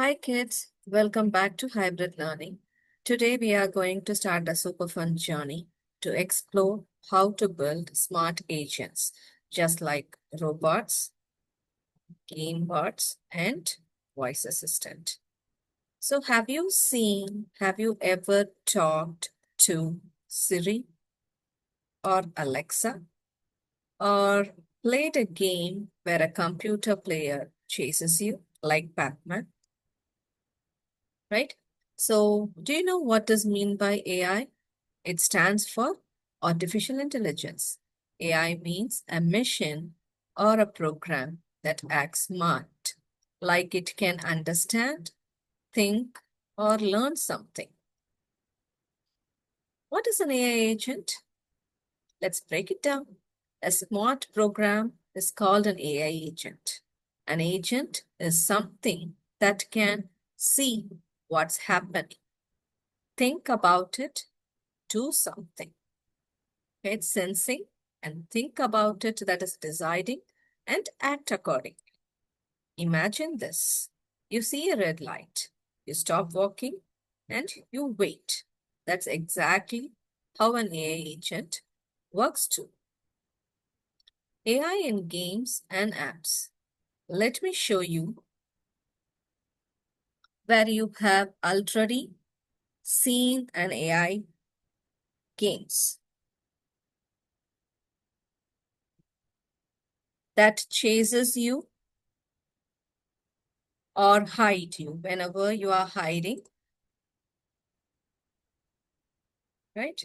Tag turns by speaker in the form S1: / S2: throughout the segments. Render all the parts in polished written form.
S1: Hi kids, welcome back to Hybrid Learning. Today we are going to start a super fun journey to explore how to build smart agents, just like robots, game bots, and voice assistant. So have you ever talked to Siri or Alexa or played a game where a computer player chases you like Batman? Right? So, do you know what does mean by AI? It stands for artificial intelligence. AI means a machine or a program that acts smart, like it can understand, think, or learn something. What is an AI agent? Let's break it down. A smart program is called an AI agent. An agent is something that can see what's happening, think about it, do something. It's sensing and think about it, that is deciding and act accordingly. Imagine this. You see a red light. You stop walking and you wait. That's exactly how an AI agent works too. AI in games and apps. Let me show you where you have already seen an AI games that chases you or hide you whenever you are hiding, right?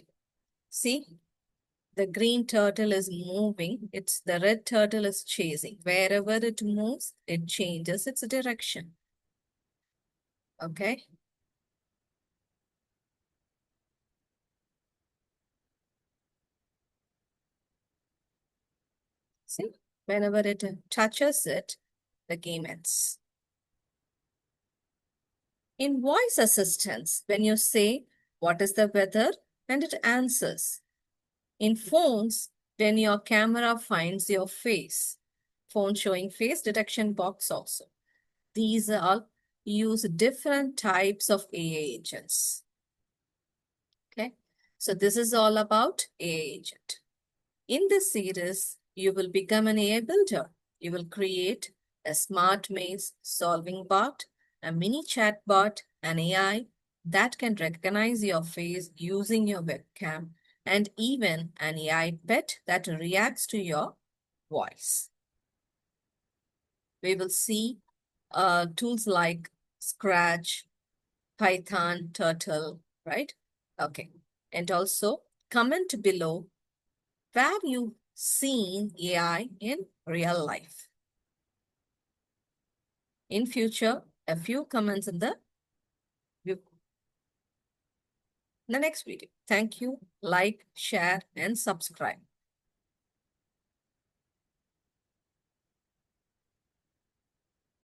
S1: See, the green turtle is moving. It's the red turtle is chasing. Wherever it moves, it changes its direction. Okay. See, whenever it touches it, the game ends. In voice assistance, when you say, "What is the weather?" and it answers. In phones, when your camera finds your face, phone showing face detection box also. These all use different types of AI agents. Okay, so this is all about AI agent. In this series, you will become an AI builder. You will create a smart maze solving bot, a mini chat bot, an AI that can recognize your face using your webcam, and even an AI pet that reacts to your voice. We will see tools like Scratch, Python, Turtle, right? Okay. And also comment below where you seen AI in real life. In future, a few comments in the next video. Thank you. Like, share, and subscribe.